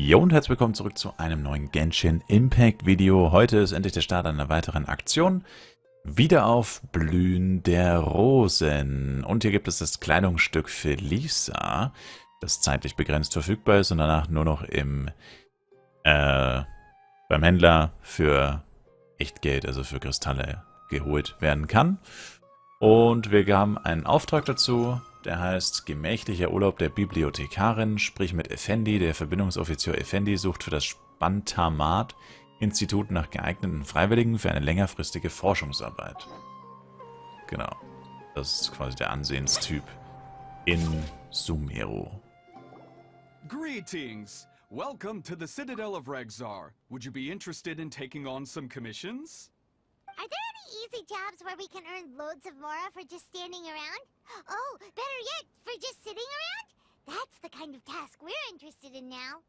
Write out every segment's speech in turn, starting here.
Jo und herzlich willkommen zurück zu einem neuen Genshin Impact Video. Heute ist endlich der Start einer weiteren Aktion. Wiederaufblühen der Rosen. Und hier gibt es das Kleidungsstück für Lisa, das zeitlich begrenzt verfügbar ist und danach nur noch beim Händler für Echtgeld, also für Kristalle, geholt werden kann. Und wir haben einen Auftrag dazu. Der heißt Gemächlicher Urlaub der Bibliothekarin, sprich mit Effendi. Der Verbindungsoffizier Effendi sucht für das Spantamat-Institut nach geeigneten Freiwilligen für eine längerfristige Forschungsarbeit. Genau. Das ist quasi der Ansehenstyp in Sumeru. Greetings! Welcome to the Citadel of Rexar. Would you be interested in taking on some commissions? Are there any easy jobs where we can earn loads of mora for just standing around? Oh, better yet, for just sitting around? That's the kind of task we're interested in now.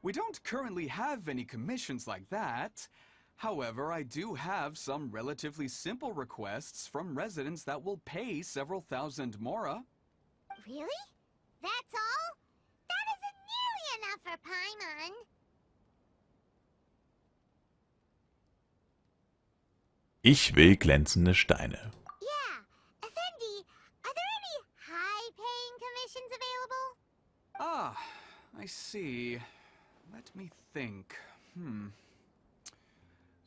We don't currently have any commissions like that. However, I do have some relatively simple requests from residents that will pay several thousand mora. Really? That's all? That isn't nearly enough for Paimon. Ich will glänzende Steine. Yeah. Effendi, are there any high-paying commissions available? Ah, I see. Let me think.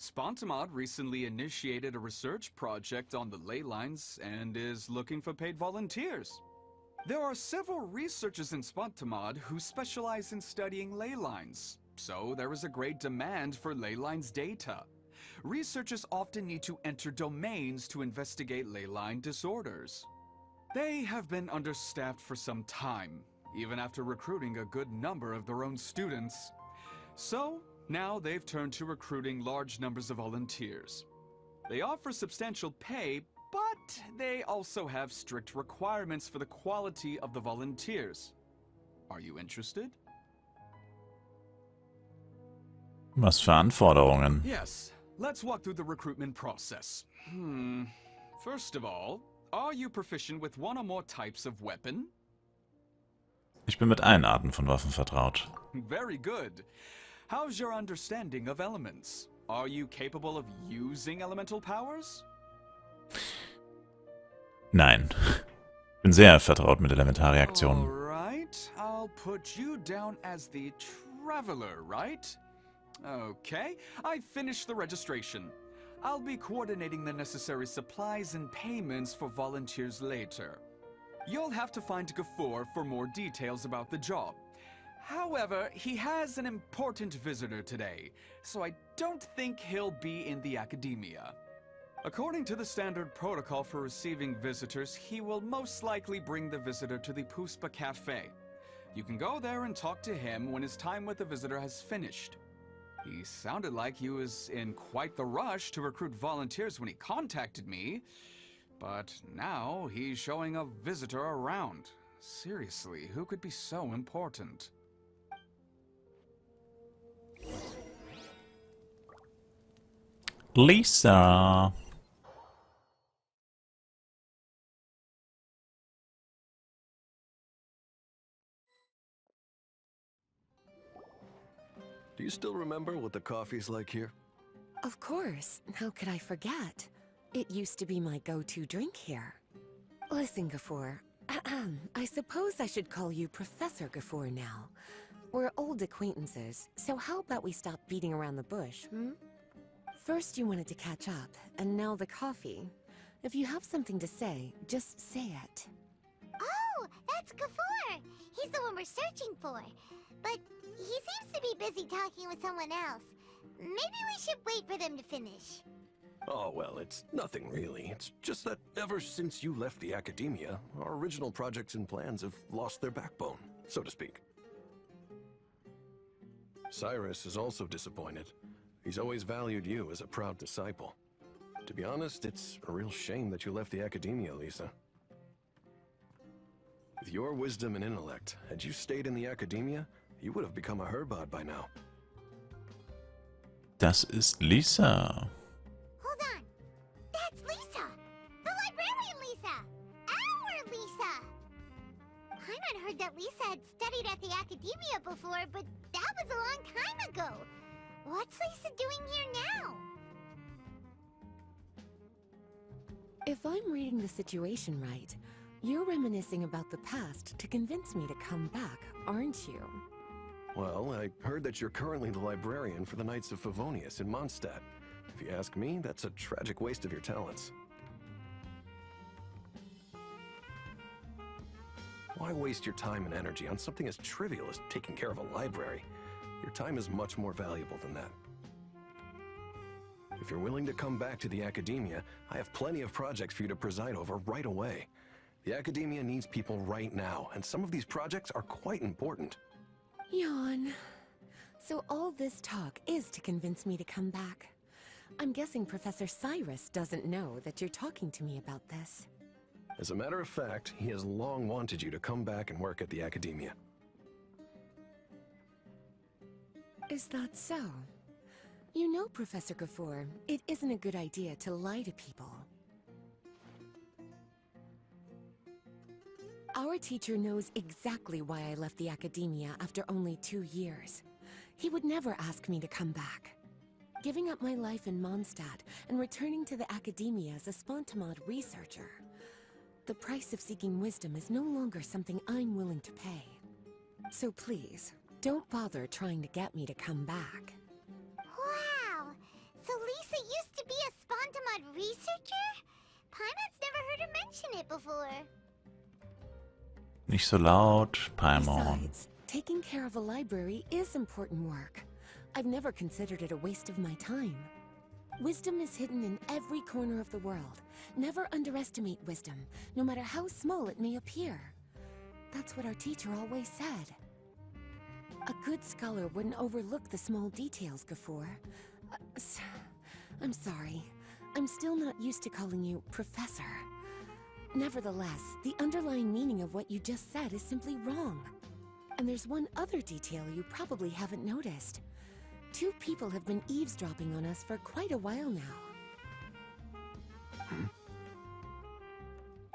Spontamod recently initiated a research project on the ley lines and is looking for paid volunteers. There are several researchers in Spontamod who specialize in studying ley lines, so there is a great demand for ley lines data. Researchers often need to enter domains to investigate ley line disorders. They have been understaffed for some time, even after recruiting a good number of their own students. So, now they've turned to recruiting large numbers of volunteers. They offer substantial pay, but they also have strict requirements for the quality of the volunteers. Are you interested? Was für Anforderungen? Yes. Let's walk through the recruitment process. First of all, are you proficient with one or more types of weapon? Ich bin mit allen Arten von Waffen vertraut. Very good. How's your understanding of elements? Are you capable of using elemental powers? Nein. Ich bin sehr vertraut mit Elementarreaktionen. Alright, I'll put you down as the traveler, right? Okay, I finished the registration. I'll be coordinating the necessary supplies and payments for volunteers later. You'll have to find Gafoor for more details about the job. However, he has an important visitor today, so I don't think he'll be in the academia. According to the standard protocol for receiving visitors, he will most likely bring the visitor to the Puspa Cafe. You can go there and talk to him when his time with the visitor has finished. He sounded like he was in quite the rush to recruit volunteers when he contacted me, but now he's showing a visitor around. Seriously, who could be so important? Lisa. Do you still remember what the coffee's like here? Of course. How could I forget? It used to be my go-to drink here. Listen, Gafoor. I suppose I should call you Professor Gafoor now. We're old acquaintances, so how about we stop beating around the bush, First you wanted to catch up, and now the coffee. If you have something to say, just say it. Oh, that's Gafoor. He's the one we're searching for. But he seems to be busy talking with someone else. Maybe we should wait for them to finish. Oh, well, it's nothing really. It's just that ever since you left the academia, our original projects and plans have lost their backbone, so to speak. Cyrus is also disappointed. He's always valued you as a proud disciple. To be honest, it's a real shame that you left the academia, Lisa. With your wisdom and intellect, had you stayed in the academia, you would have become a Herbad by now. Das ist Lisa. Hold on. That's Lisa. The librarian Lisa. Our Lisa. Paimon heard that Lisa had studied at the academia before, but that was a long time ago. What's Lisa doing here now? If I'm reading the situation right, you're reminiscing about the past to convince me to come back, aren't you? Well, I heard that you're currently the librarian for the Knights of Favonius in Mondstadt. If you ask me, that's a tragic waste of your talents. Why waste your time and energy on something as trivial as taking care of a library? Your time is much more valuable than that. If you're willing to come back to the Academia, I have plenty of projects for you to preside over right away. The Academia needs people right now, and some of these projects are quite important. Yawn. So all this talk is to convince me to come back. I'm guessing Professor Cyrus doesn't know that you're talking to me about this. As a matter of fact, he has long wanted you to come back and work at the Academia. Is that so? You know, Professor Gafoor, it isn't a good idea to lie to people. Our teacher knows exactly why I left the Academia after only 2 years. He would never ask me to come back. Giving up my life in Mondstadt and returning to the Academia as a Spontamod researcher. The price of seeking wisdom is no longer something I'm willing to pay. So please, don't bother trying to get me to come back. Wow! So Lisa used to be a Spontamod researcher? Paimon's never heard her mention it before. Nicht so laut, Paimon. Besides, taking care of a library is important work. I've never considered it a waste of my time. Wisdom is hidden in every corner of the world. Never underestimate wisdom, no matter how small it may appear. That's what our teacher always said. A good scholar wouldn't overlook the small details, Gafoor. I'm sorry. I'm still not used to calling you Professor. Nevertheless, the underlying meaning of what you just said is simply wrong. And there's one other detail you probably haven't noticed. 2 people have been eavesdropping on us for quite a while now.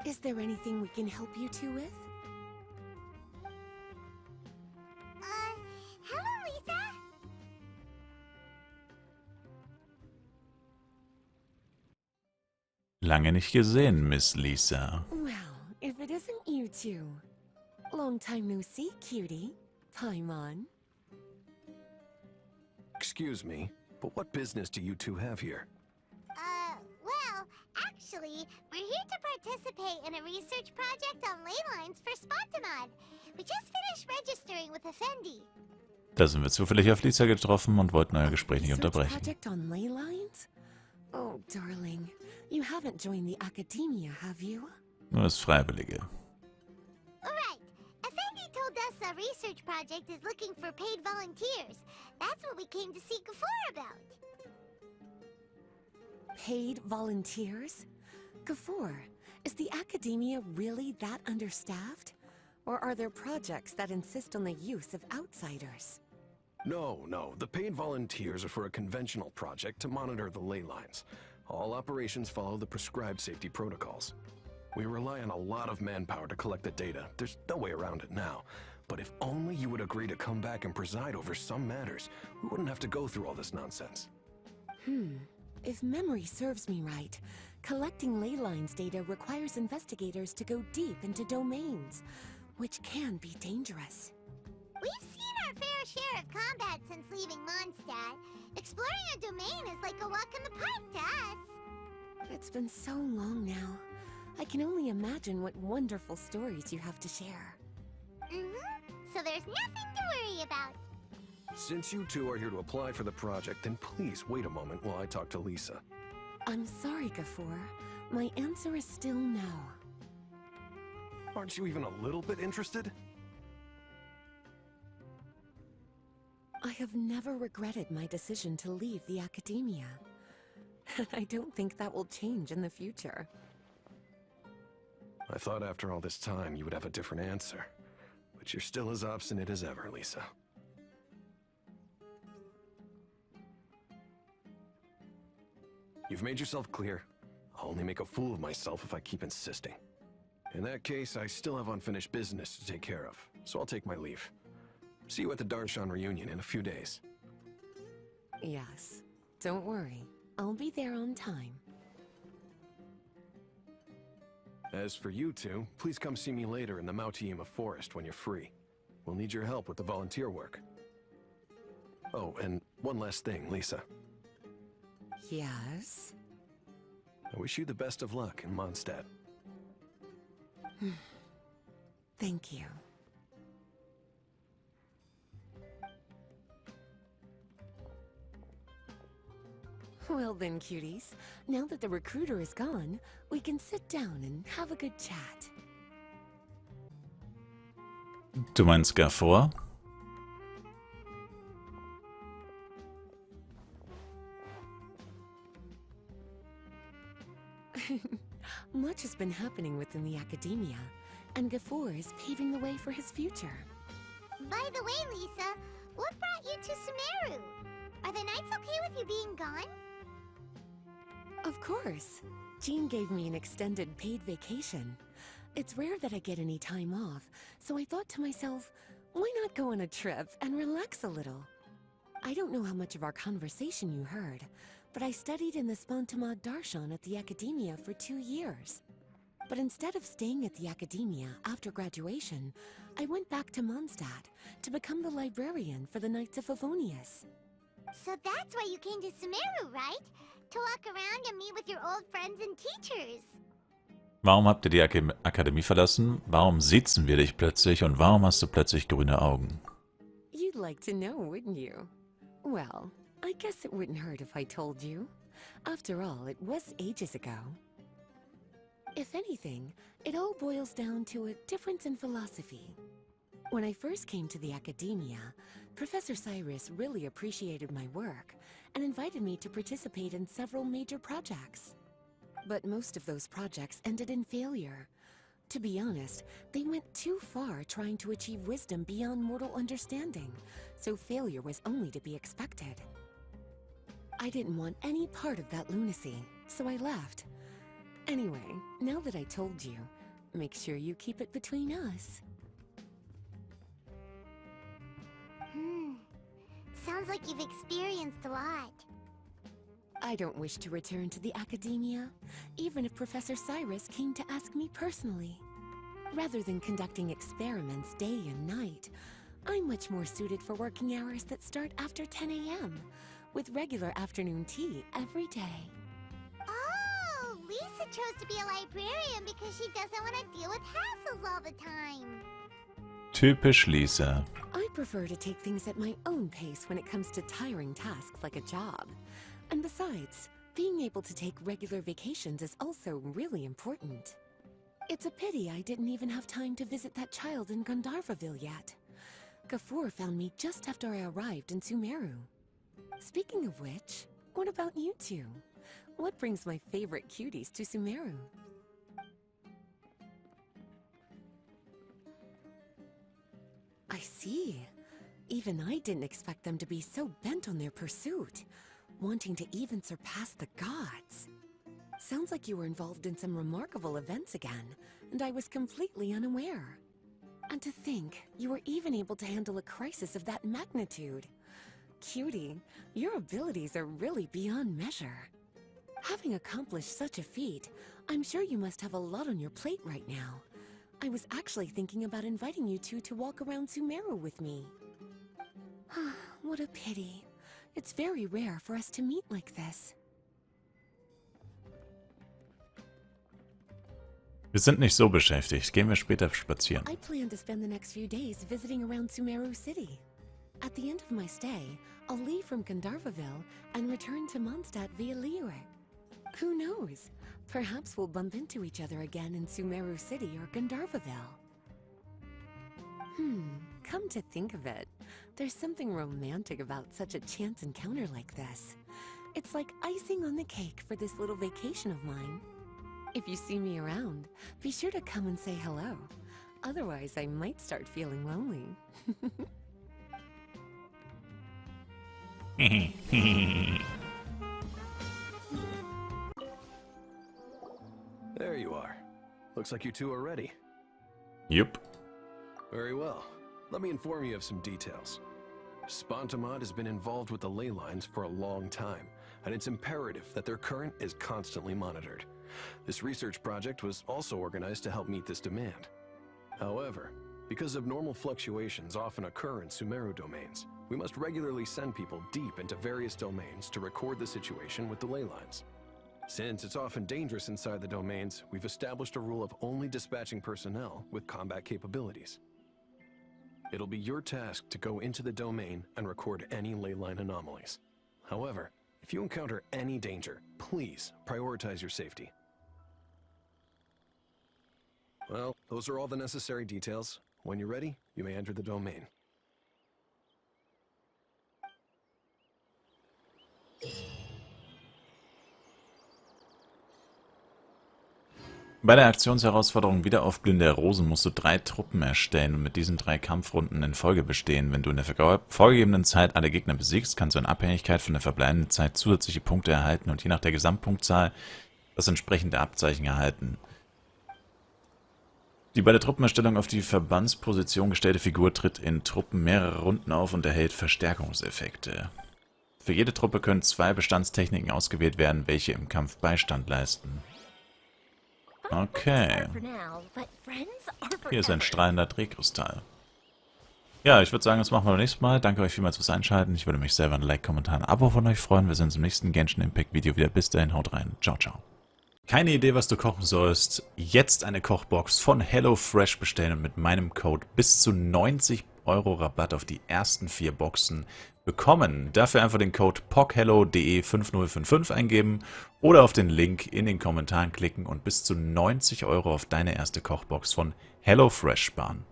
Is there anything we can help you two with? Hello, Lisa? Lange nicht gesehen, Miss Lisa. Well, if it isn't you two. Long time no see, cutie. Paimon. Excuse me, but what business do you two have here? Well, actually, we're here to participate in a research project on ley lines for Spontamod. We just finished registering with Effendi. Da sind wir zufällig auf Lisa getroffen und wollten euer Gespräch nicht Research unterbrechen. project on ley lines? Oh, darling. You haven't joined the Academia, have you? Nur das Freiwillige. Alright, Effendi told us a research project is looking for paid volunteers. That's what we came to see Gafoor about. Paid volunteers? Gafoor, is the Academia really that understaffed? Or are there projects that insist on the use of outsiders? No. The paid volunteers are for a conventional project to monitor the ley lines. All operations follow the prescribed safety protocols. We rely on a lot of manpower to collect the data. There's no way around it now. But if only you would agree to come back and preside over some matters, we wouldn't have to go through all this nonsense. If memory serves me right, collecting ley lines data requires investigators to go deep into domains, which can be dangerous. We've seen our fair share of combat since leaving Mondstadt. Exploring a domain is like a walk in the park to us. It's been so long now. I can only imagine what wonderful stories you have to share. So there's nothing to worry about. Since you two are here to apply for the project, then please wait a moment while I talk to Lisa. I'm sorry, Gafoor. My answer is still no. Aren't you even a little bit interested? I have never regretted my decision to leave the Academia. I don't think that will change in the future. I thought after all this time you would have a different answer. But you're still as obstinate as ever, Lisa. You've made yourself clear. I'll only make a fool of myself if I keep insisting. In that case, I still have unfinished business to take care of, so I'll take my leave. See you at the Darshan reunion in a few days. Yes. Don't worry. I'll be there on time. As for you two, please come see me later in the Mautiima forest when you're free. We'll need your help with the volunteer work. Oh, and one last thing, Lisa. Yes? I wish you the best of luck in Mondstadt. Thank you. Well then, cuties. Now that the recruiter is gone, we can sit down and have a good chat. Du meinst Gafor? Much has been happening within the academia, and Gafor is paving the way for his future. By the way, Lisa, what brought you to Sumeru? Are the nights okay with you being gone? Of course. Jean gave me an extended paid vacation. It's rare that I get any time off, so I thought to myself, why not go on a trip and relax a little? I don't know how much of our conversation you heard, but I studied in the Spontamad Darshan at the Academia for 2 years. But instead of staying at the Academia after graduation, I went back to Mondstadt to become the librarian for the Knights of Favonius. So that's why you came to Sumeru, right? To walk around and meet with your old friends and teachers. Warum habt ihr die Akademie verlassen? Warum siezen wir dich plötzlich? Und warum hast du plötzlich grüne Augen? You'd like to know, wouldn't you? Well, I guess it wouldn't hurt if I told you. After all, it was ages ago. If anything, it all boils down to a difference in philosophy. When I first came to the Academia, Professor Cyrus really appreciated my work and invited me to participate in several major projects. But most of those projects ended in failure. To be honest, they went too far trying to achieve wisdom beyond mortal understanding, so failure was only to be expected. I didn't want any part of that lunacy, so I left. Anyway, now that I told you, make sure you keep it between us. Sounds like you've experienced a lot. I don't wish to return to the Academia, even if Professor Cyrus came to ask me personally. Rather than conducting experiments day and night, I'm much more suited for working hours that start after 10 a.m., with regular afternoon tea every day. Oh, Lisa chose to be a librarian because she doesn't want to deal with hassles all the time. Typisch Lisa. I prefer to take things at my own pace when it comes to tiring tasks like a job. And besides, being able to take regular vacations is also really important. It's a pity I didn't even have time to visit that child in Gandharvaville yet. Gafor found me just after I arrived in Sumeru. Speaking of which, what about you two? What brings my favorite cuties to Sumeru? I see. Even I didn't expect them to be so bent on their pursuit, wanting to even surpass the gods. Sounds like you were involved in some remarkable events again, and I was completely unaware. And to think, you were even able to handle a crisis of that magnitude. Cutie, your abilities are really beyond measure. Having accomplished such a feat, I'm sure you must have a lot on your plate right now. I was actually thinking about inviting you two to walk around Sumeru with me. What a pity. It's very rare for us to meet like this. Wir sind nicht so beschäftigt. Gehen wir später spazieren. I plan to spend the next few days visiting around Sumeru City. At the end of my stay, I'll leave from Gandharvaville and return to Mondstadt via Liyue. Who knows? Perhaps we'll bump into each other again in Sumeru City or Gandharvaville. Come to think of it, there's something romantic about such a chance encounter like this. It's like icing on the cake for this little vacation of mine. If you see me around, be sure to come and say hello. Otherwise, I might start feeling lonely. There you are. looks like you two are ready. Jupp. Very well. Let me inform you of some details. Spontamod has been involved with the ley lines for a long time, and it's imperative that their current is constantly monitored. This research project was also organized to help meet this demand. However, because abnormal fluctuations often occur in Sumeru domains, we must regularly send people deep into various domains to record the situation with the ley lines. Since it's often dangerous inside the domains, we've established a rule of only dispatching personnel with combat capabilities. It'll be your task to go into the domain and record any ley line anomalies. However, if you encounter any danger, please prioritize your safety. Well, those are all the necessary details. When you're ready, you may enter the domain. Bei der Aktionsherausforderung Wiederaufblühen der Rosen musst du 3 Truppen erstellen und mit diesen 3 Kampfrunden in Folge bestehen. Wenn du in der vorgegebenen Zeit alle Gegner besiegst, kannst du in Abhängigkeit von der verbleibenden Zeit zusätzliche Punkte erhalten und je nach der Gesamtpunktzahl das entsprechende Abzeichen erhalten. Die bei der Truppenerstellung auf die Verbandsposition gestellte Figur tritt in Truppen mehrere Runden auf und erhält Verstärkungseffekte. Für jede Truppe können 2 Bestandstechniken ausgewählt werden, welche im Kampf Beistand leisten. Okay. Hier ist ein strahlender Drehkristall. Ja, ich würde sagen, das machen wir beim nächsten Mal. Danke euch vielmals fürs Einschalten. Ich würde mich selber ein Like, Kommentar, ein Abo von euch freuen. Wir sehen uns im nächsten Genshin Impact Video wieder. Bis dahin, haut rein. Ciao, ciao. Keine Idee, was du kochen sollst? Jetzt eine Kochbox von HelloFresh bestellen und mit meinem Code bis zu 90 € Rabatt auf die ersten 4 Boxen bekommen. Dafür einfach den Code POCHELLO.de5055 eingeben oder auf den Link in den Kommentaren klicken und bis zu 90 € auf deine erste Kochbox von HelloFresh sparen.